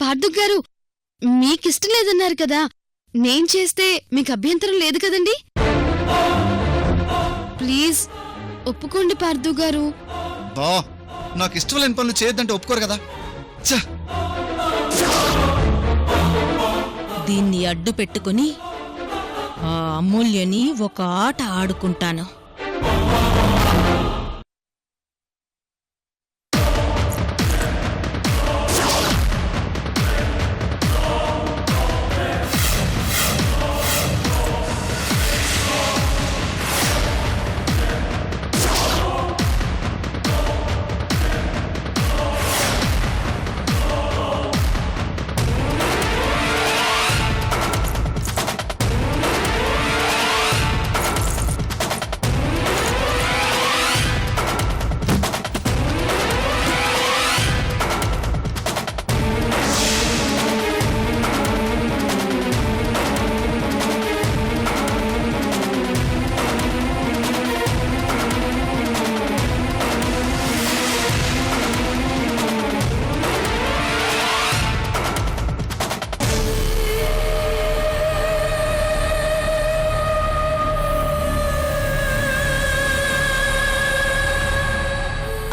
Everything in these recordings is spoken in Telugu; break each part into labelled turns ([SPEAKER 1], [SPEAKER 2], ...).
[SPEAKER 1] పార్థు గారు, మీకిష్టం లేదన్నారు కదా, నేను చేస్తే మీకు అభ్యంతరం లేదు కదండి? ప్లీజ్ ఒప్పుకోండి పార్థు గారు.
[SPEAKER 2] బా, నాకు ఇష్టం లేని పనులు చేయొద్దంటే ఒప్పుకోరు కదా.
[SPEAKER 3] దీన్ని అడ్డు పెట్టుకుని ఆ అమూల్యని ఒక ఆట ఆడుకుంటాను.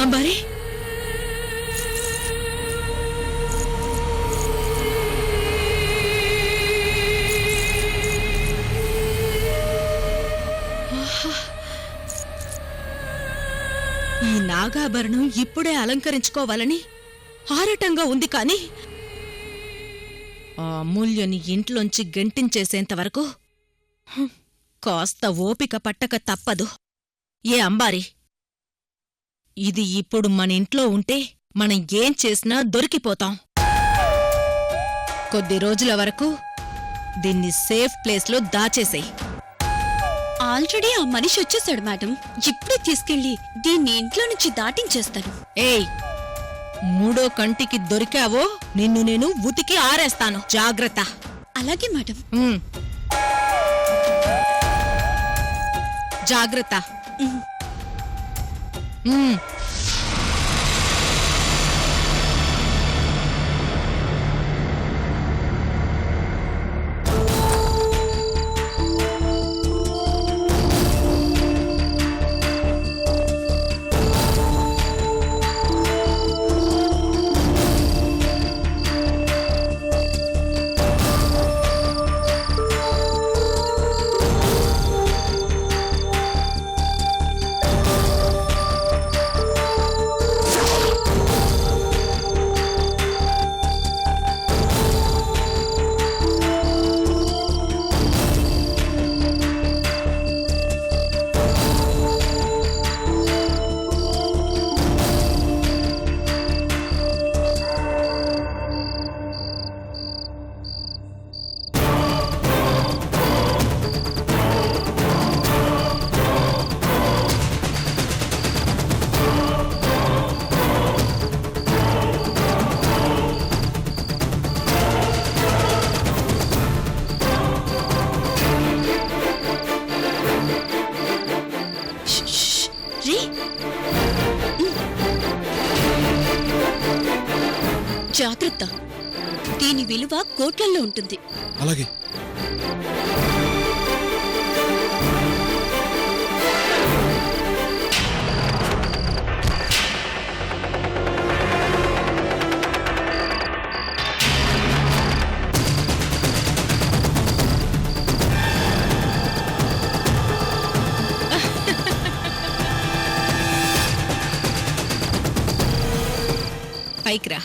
[SPEAKER 3] అంబారి, ఈ నాగాభరణం ఇప్పుడే అలంకరించుకోవాలని ఆరాటంగా ఉంది కాని ఆ అమూల్యని ఇంట్లోంచి గెంటించేసేంతవరకు కాస్త ఓపిక పట్టక తప్పదు. ఏ అంబారి, ఇది ఇప్పుడు మన ఇంట్లో ఉంటే మనం ఏం చేసినా దొరికిపోతాం. కొద్ది రోజుల వరకు దీన్ని సేఫ్ ప్లేస్లో దాచేసేయ్.
[SPEAKER 1] ఆల్రెడీ ఆ మనిషి వచ్చేసాడు మేడం. ఇప్పుడే తీసుకెళ్లి దీన్ని ఇంట్లో నుంచి దాటించేస్తాను.
[SPEAKER 3] ఏయ్, మూడో కంటికి దొరికావో నిన్ను నేను ఉతికి ఆరేస్తాను. జాగ్రత్త.
[SPEAKER 1] అలాగే మేడం.
[SPEAKER 3] జాగ్రత్త.
[SPEAKER 1] జాగ్రత్త, దీని విలువ కోట్లల్లో ఉంటుంది.
[SPEAKER 2] అలాగే.
[SPEAKER 3] పైకిరా.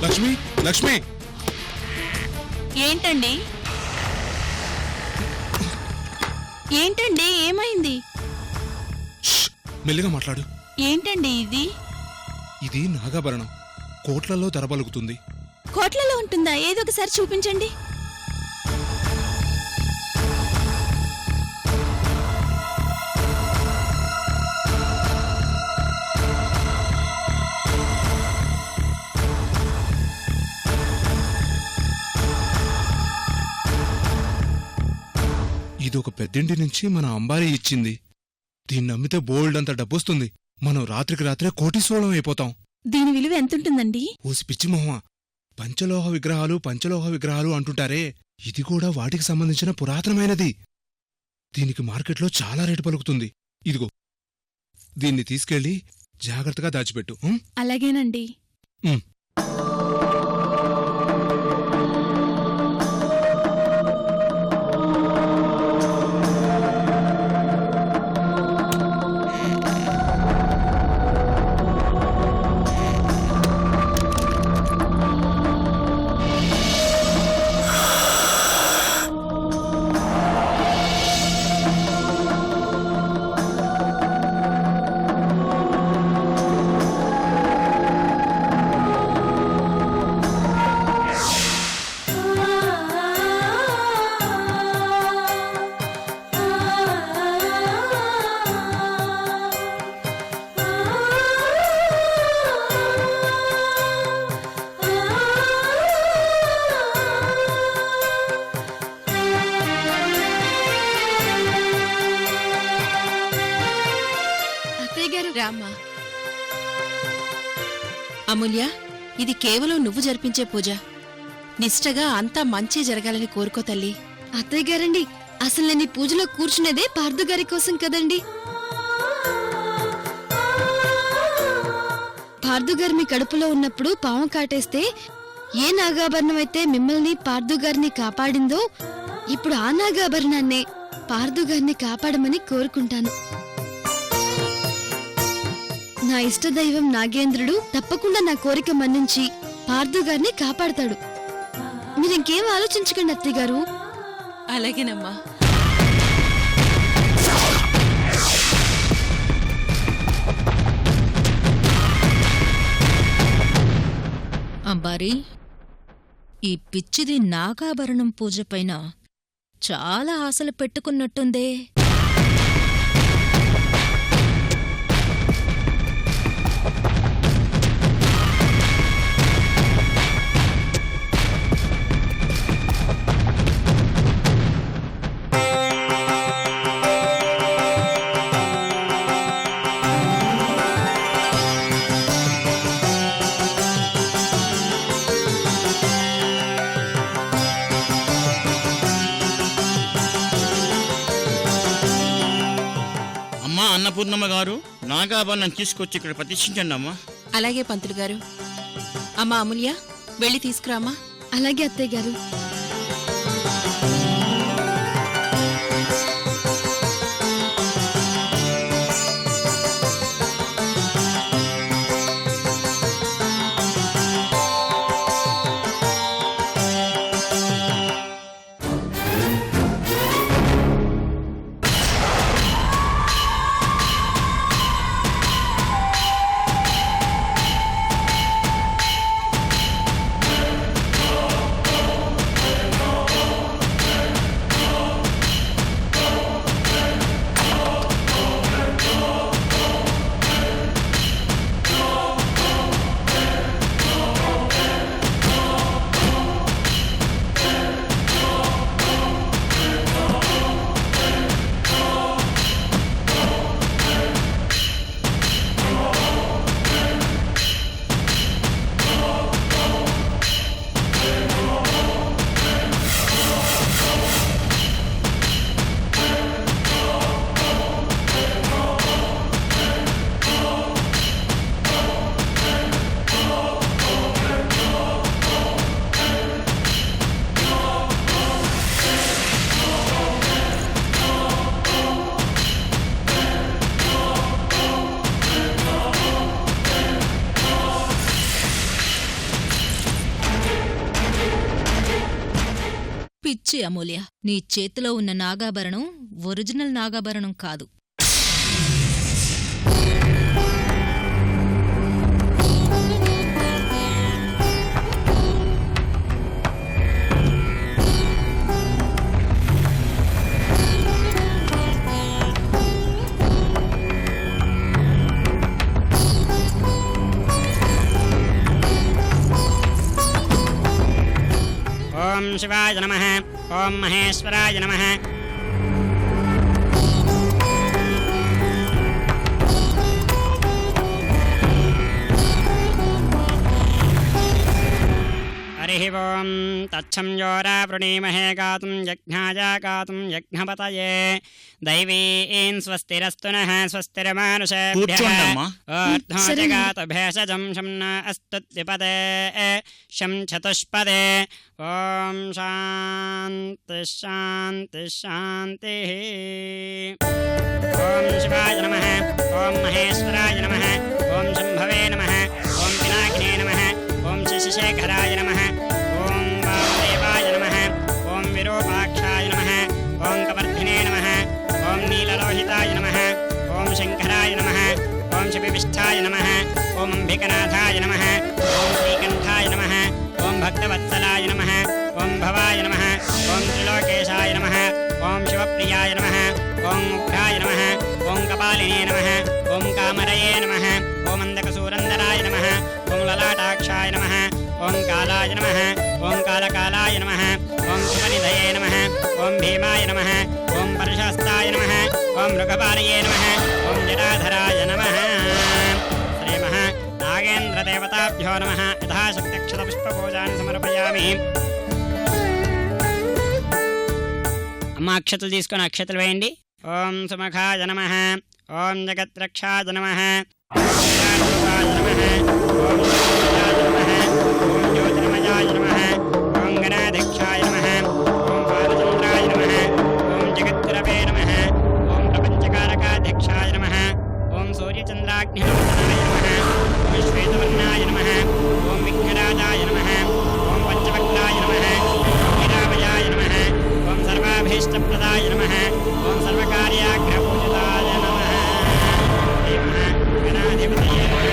[SPEAKER 4] లక్ష్మి లక్ష్మి
[SPEAKER 1] ఏంటండి ఏంటండి ఏమైంది?
[SPEAKER 4] ష్! మెల్లిగా మాట్లాడు.
[SPEAKER 1] ఏంటండి ఇది?
[SPEAKER 4] ఇది నాగాభరణం కోట్లలో ధర పలుకుతుంది.
[SPEAKER 1] కోట్లలో ఉంటుందా? ఏదో ఒకసారి చూపించండి.
[SPEAKER 4] ఇదొక పెద్దింటి నుంచి మన అంబారీ ఇచ్చింది. దీన్ని అమ్మితే బోల్డ్ అంత డబ్బొస్తుంది. మనం రాత్రికి రాత్రే కోటీశ్వరం అయిపోతాం.
[SPEAKER 1] దీని విలువ ఎంతుంటుందండి?
[SPEAKER 4] ఓసి పిచ్చి మొహమా, పంచలోహ విగ్రహాలు అంటుంటారే, ఇది కూడా వాటికి సంబంధించిన పురాతనమైనది. దీనికి మార్కెట్లో చాలా రేటు పలుకుతుంది. ఇదిగో దీన్ని తీసుకెళ్లి జాగ్రత్తగా దాచిపెట్టు.
[SPEAKER 1] అలాగేనండి.
[SPEAKER 4] ఉమ్.
[SPEAKER 1] రామ్మా. అమూల్య, ఇది కేవలం నువ్వు జరిపించే పూజ. నిష్టగా అంతా మంచి జరగాలని కోరుకో తల్లి.
[SPEAKER 5] అత్తయ్య గారండి, అసలు నేను ఈ పూజలో కూర్చునేదే పార్థు గారి కోసం కదండి. పార్థు గారు మీ కడుపులో ఉన్నప్పుడు పాము కాటేస్తే ఏ నాగాభరణం అయితే మిమ్మల్ని పార్థు గారిని కాపాడిందో, ఇప్పుడు ఆ నాగాభరణాన్నే పార్థు గారిని కాపాడమని కోరుకుంటాను. నా ఇష్టదైవం నాగేంద్రుడు తప్పకుండా నా కోరిక మన్నించి పార్థు గారిని కాపాడతాడు. మీరింకేం ఆలోచించకండి అత్తయ్య గారు.
[SPEAKER 1] అలాగేనమ్మా.
[SPEAKER 3] అంబారీ, ఈ పిచ్చిది నాగాభరణం పూజపైన చాలా ఆశలు పెట్టుకున్నట్టుందే.
[SPEAKER 6] అన్నపూర్ణమ్మ గారు, నాగాభరణం తీసుకొచ్చి ఇక్కడ ప్రతిష్ఠించండి అమ్మా.
[SPEAKER 1] అలాగే పంతులు గారు. అమ్మా అమూల్య, వెళ్ళి తీసుకురామా.
[SPEAKER 5] అలాగే అత్తయ్య గారు.
[SPEAKER 3] పిచ్చి అమూల్య, నీ చేతిలో ఉన్న నాగాభరణం ఒరిజినల్ నాగాభరణం కాదు.
[SPEAKER 6] ఓం శివాయ నమః. ఓం మహేశ్వరాయ నమః. హరి ఓం తచ్చం యోరా వృణీమహే గాతుం యజ్ఞాయ గాతుం యజ్ఞపతయే దైవీన్ స్వస్తిరస్తు నః స్వస్తిర్మానుషేభ్యః కూర్చోండమ్మా.
[SPEAKER 5] సరేనండి.
[SPEAKER 6] శం న అస్తు ద్విపదే శం చతుష్పదే. ఓం శాంతి శాంతి శాంతి. ఓం శివాయ నమః. ఓం మహేశ్వరాయ నమః. ఓం శంభవే నమః. ఓం పినాకినే నమః. ఓం శశిశేఖరాయ నమః. ఓం వామదేవాయ నమః. ఓం విరూపాక్షాయ నమః. ఓం కవర్ధినే నమః. ఓం నీలలోహితాయ నమః. ఓం శంకరాయ నమః. ఓం శివిష్ఠాయ నమః. ఓం అంబికనాథాయ నమః. ఓం శ్రీకంఠాయ నమః. ఓం భక్తవత్సలాయ నమః. ఓం భవాయ నమః. ఓం త్రిలోకేశాయ నమః. ఓం శివప్రియాయ నమః. ఓం ఉగ్రాయ నమః. ఓం కపాలినే నమః. ఓం కామరయే నమః. ఓం అందకసూరందరాయ నమః. ఓం లలాటాక్షాయ నమః. ఓం కాలాయ నమః. ఓం కాలకాలాయ నమః. ఓం శివనిధయే నమః. ఓం భీమాయ నమః. ఓం పరశస్తాయ నమః. ఓం మృగపాలయే నమః. ఓం జటాధరాయ నమః. శ్రీమః నాగేంద్రదేవతాభ్యో నమః. యథాశక్త్యక్షతపుష్పపూజాన్ని సమర్పయామి. అమ్మ అక్షతలు తీసుకొని అక్షతలు వేయండి. ఓం సుమఖాయ నమః. ఓం జగద్రక్షాయ నమః. ఓం శ్రీరాఘవాయ నమః. ఓం జ్యోతిరాజాయ నమః. ఓం జ్యోతిర్మయాయ నమః. ఓం గణాధ్యక్షాయ నమః. ఓం బాలచంద్రాయ నమః. ఓం జగద్గురవే నమః. ఓం ప్రపంచకారకాధ్యక్షాయ నమః. ఓం సూర్యచంద్రాగ్నిలోచనాయ నమః. ఓం శ్వేతవర్ణాయ నమః. ఓం విఘ్నరాజాయ నమః. ఓం పంచవక్లాయ నమః. ఓం హిరావయాయ నమః. ఓం సర్వాభీష్టప్రదాయ నమః. ఓం సర్వకార్యాగ్రపూజితాయ నమః. శ్రీమః గణాధిపతయే నమః.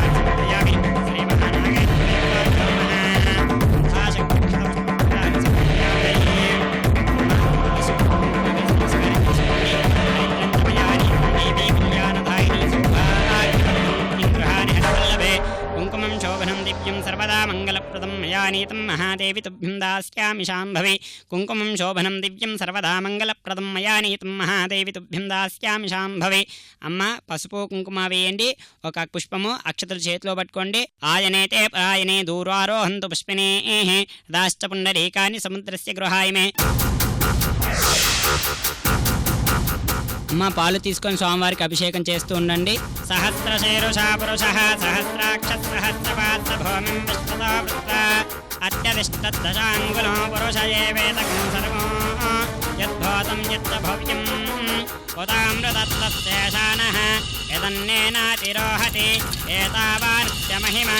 [SPEAKER 6] శక్తిపూజామి. శ్రీమహానాగేంద్రదేవతాభ్యో నమః. యథాశక్త్యక్షతపుష్పపూజాన్ని సమర్పయామి. కుంకుమం శోభనం దివ్యం సర్వదా మంగళప్రదం మయా నీతం మహాదేవి తుభ్యం దాస్యామి శాంభవి. కుంకుమం శోభనం దివ్యం సర్వదా మంగళప్రదం మయా నీతం మహాదేవి తుభ్యం దాస్యామి శాంభవి. అమ్మ పసుపు కుంకుమ వేయండి. ఒక పుష్పము అక్షతలు చేతిలో పట్టుకోండి. ఆయనేతే ప్రాయనే దూరారోహంతు పుష్పినే దాశ్చ పుండరీకాని సముద్రస్య గృహాయమే. అమ్మ పాలు తీసుకొని స్వామివారికి అభిషేకం చేస్తూ ఉండండి. సహస్రశీరుషా పురుషః సహస్రాక్ష సహస్రపాత్ర భూమిం విశ్వతో వృత్త అత్యధిష్ఠదశాంగులో పురుష ఏవేదకం సర్వో యద్భూతం యచ్చ భవ్యం ఉదామృతత్తశేషానః యదన్నేనాతిరోహతి ఏతావానిత్య మహిమ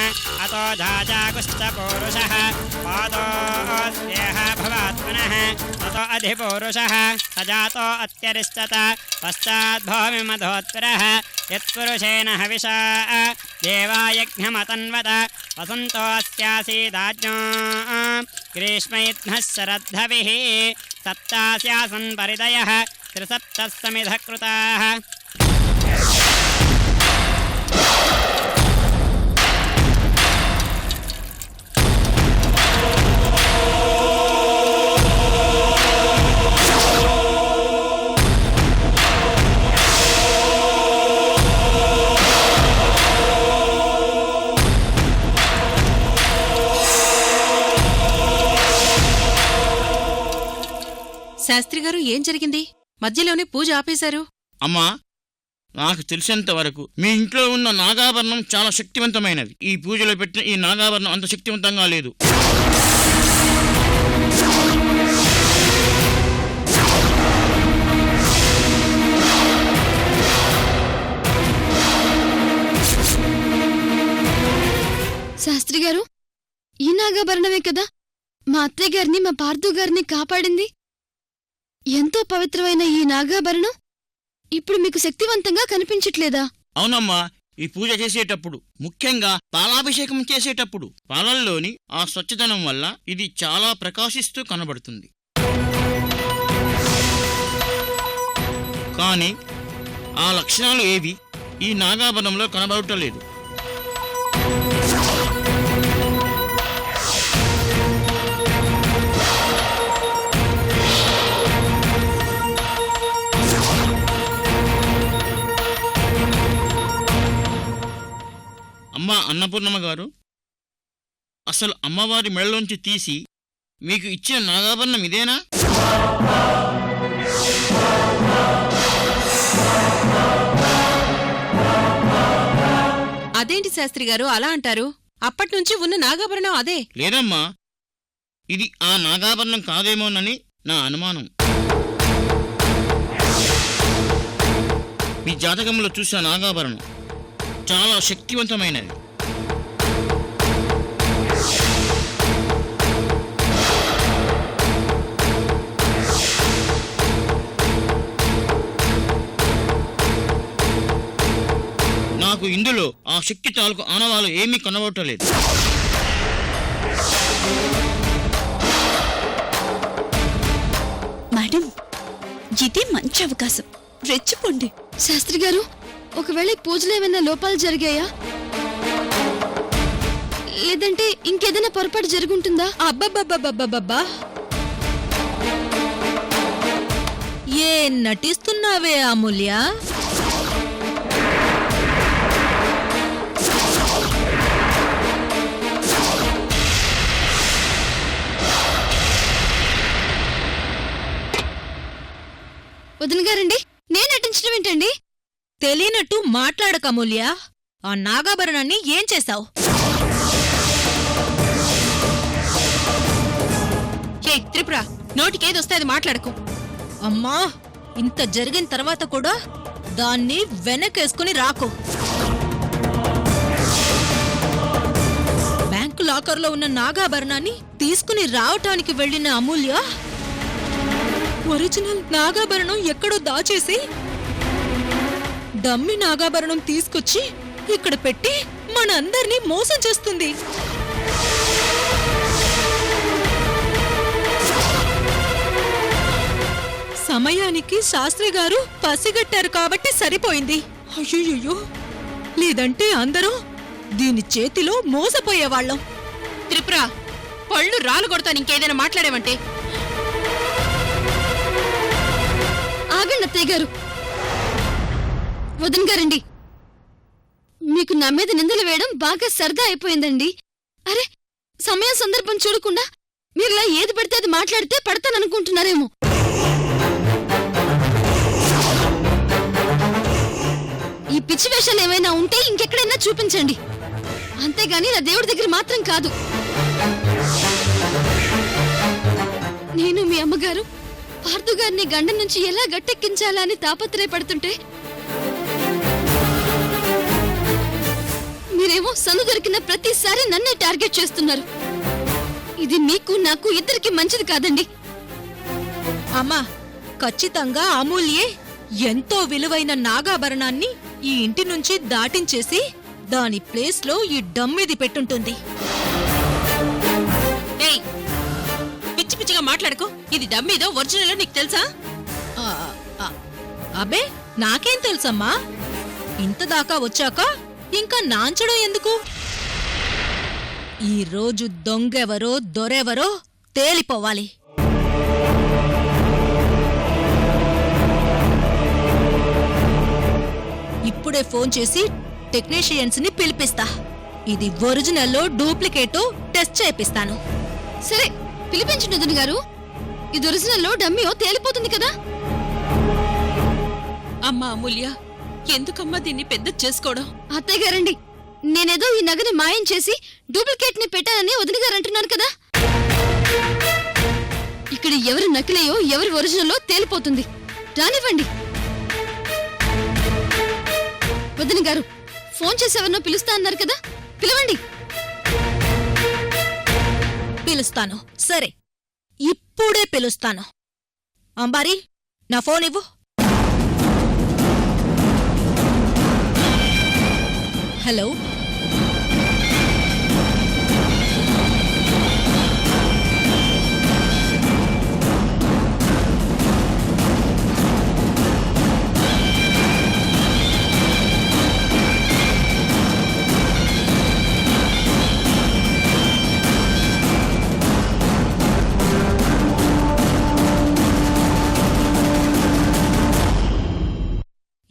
[SPEAKER 6] అతో జాజాగుశ్చ పూరుషః పాదోస్యేహ భవాత్మనః తతో అధిపూరుషః సజాతో అత్యరిష్టత పశ్చాద్భూమిమధోత్పరః యత్పురుషేణ హవిషా దేవాయజ్ఞమతన్వత వసంతోస్యాసీదాజ్ఞో గ్రీష్మైధ్నః శరద్ధవిః సప్తాస్యాసన్ పరిదయః త్రిసప్తः సమిధః కృతాః.
[SPEAKER 3] శాస్త్రి గారు, ఏం జరిగింది? మధ్యలోనే పూజ ఆపేశారు.
[SPEAKER 6] అమ్మా, నాకు తెలిసినంత వరకు మీ ఇంట్లో ఉన్న నాగాభరణం చాలా శక్తివంతమైనది. ఈ పూజలో పెట్టిన ఈ నాగాభరణం అంత శక్తివంతంగా లేదు.
[SPEAKER 5] శాస్త్రి గారు, ఈ నాగాభరణమే కదా మా అత్తయ్య గారిని మా పార్థు గారిని కాపాడింది ఎంతో పవిత్రమైన ఈ నాగాభరణం ఇప్పుడు మీకు శక్తివంతంగా కనిపించట్లేదా?
[SPEAKER 7] అవునమ్మా, ఈ పూజ చేసేటప్పుడు, ముఖ్యంగా పాలాభిషేకం చేసేటప్పుడు పాలల్లోని ఆ స్వచ్ఛదనం వల్ల ఇది చాలా ప్రకాశిస్తూ కనబడుతుంది. కానీ ఆ లక్షణాలు ఏవి ఈ నాగాభరణంలో కనబడటలేదు. అమ్మా అన్నపూర్ణమ్మ గారు, అసలు అమ్మవారి మెడలోంచి తీసి మీకు ఇచ్చిన నాగాభరణం ఇదేనా?
[SPEAKER 3] అదేంటి శాస్త్రి గారు అలా అంటారు? అప్పట్నుంచి ఉన్న నాగాభరణం అదే.
[SPEAKER 7] లేదమ్మా, ఇది ఆ నాగాభరణం కాదేమోనని నా అనుమానం. మీ జాతకంలో చూసిన నాగాభరణం చాలా శక్తివంతమైనది. నాకు ఇందులో ఆ శక్తి తాలూకు ఆనవాలు ఏమీ కనబడటలేదు.
[SPEAKER 1] మేడం, ఇది మంచి అవకాశం, రెచ్చిపోండి.
[SPEAKER 5] శాస్త్రి గారు, ఒకవేళ ఈ పూజలో ఏమైనా లోపాలు జరిగాయా? లేదంటే ఇంకేదైనా పొరపాటు జరుగుంటుందా?
[SPEAKER 3] అబ్బబ్బబ్బబ్బబ్బబ్బా, ఏ నటిస్తున్నావే అమూల్య?
[SPEAKER 5] వదిన గారండి, నేను నటించడం ఏంటండి?
[SPEAKER 3] తెలియనట్టు మాట్లాడక అమూల్య. ఆ నాగాభరణాన్ని ఏం చేశావు? ఏ త్రిపుర, నోటికేదొస్తే అది మాట్లాడకు. అమ్మా, ఇంత జరిగిన తర్వాత కూడా దాన్ని వెనకేసుకుని రాకు. బ్యాంకు లాకర్లో ఉన్న నాగాభరణాన్ని తీసుకుని రావటానికి వెళ్ళిన అమూల్య ఒరిజినల్ నాగాభరణం ఎక్కడో దాచేసి డమ్మి నాగాభరణం తీసుకొచ్చి ఇక్కడ పెట్టి మనందర్నీ మోసం చేస్తుంది. సమయానికి శాస్త్రి గారు పసిగట్టారు కాబట్టి సరిపోయింది. అయ్యో, లేదంటే అందరూ దీని చేతిలో మోసపోయేవాళ్ళం. త్రిపుర, పళ్ళు రాలు కొడతాను ఇంకేదైనా మాట్లాడేవంటే.
[SPEAKER 5] ఆగండి అత్తయ్య గారు. వదిన గారండి, మీకు నా మీద నిందలు వేయడం బాగా సరదా అయిపోయిందండి. అరే, సమయం సందర్భం చూడకుండా మీరులా ఏది పడితే అది మాట్లాడితే పడతాననుకుంటున్నారేమో. ఈ పిచ్చి వేషాలు ఏమైనా ఉంటే ఇంకెక్కడైనా చూపించండి, అంతేగాని నా దేవుడి దగ్గర మాత్రం కాదు. నేను మీ అమ్మగారు పార్థు గారిని గండం నుంచి ఎలా గట్టెక్కించాలా అని తాపత్రయపడుతుంటే మీరేమో సను దొరికిన ప్రతిసారి నన్నే టార్గెట్ చేస్తున్నారు. ఇది మీకు నాకు ఇద్దరికి మంచిది కాదండి.
[SPEAKER 3] అమ్మా, ఖచ్చితంగా అమూల్యే ఎంతో విలువైన నాగాభరణాన్ని ఈ ఇంటి నుంచి దాటించేసి దాని ప్లేస్లో ఈ డమ్మిది పెట్టుంటుంది. పిచ్చి పిచ్చిగా మాట్లాడుకో. ఇది డమ్మీదో ఒరిజినల్ నీకు తెలుసా? అబే, నాకేం తెలుసమ్మా. ఇంతదాకా వచ్చాక ఇంకా నాంచడం ఎందుకు? ఈ రోజు దొంగెవరో దొరెవరో తేలిపోవాలి. ఇప్పుడే ఫోన్ చేసి టెక్నీషియన్స్ ని పిలిపిస్తా. ఇది ఒరిజినల్లో డూప్లికేటో టెస్ట్ చేపిస్తాను.
[SPEAKER 5] సరే, పిలిపించండి వదిన గారు. ఇది ఒరిజినల్లో డమ్మీయో తేలిపోతుంది కదా.
[SPEAKER 3] అమ్మా అమూల్య, ఎందుకమ్మా దీన్ని పెద్ద చేసుకోవడం?
[SPEAKER 5] అత్తయ్య గారండి, నేనేదో ఈ నగని మాయం చేసి డూప్లికేట్ ని పెట్టానని వదిన గారు అంటున్నారు కదా. ఇక్కడ ఎవరు నకిలీయో ఎవరు ఒరిజినల్లో తేలిపోతుంది. రానివ్వండి. వదిన గారు, ఫోన్ చేసి ఎవరినో పిలుస్తా అన్నారు కదా, పిలవండి.
[SPEAKER 3] పిలుస్తాను. సరే, ఇప్పుడే పిలుస్తాను. అంబారీ, నా ఫోన్ ఇవ్వు. హలో,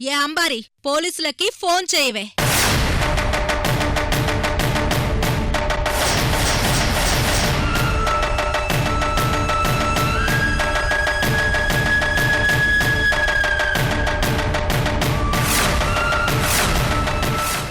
[SPEAKER 3] ఏ అంబారీ, పోలీసులకి ఫోన్ చేయవే.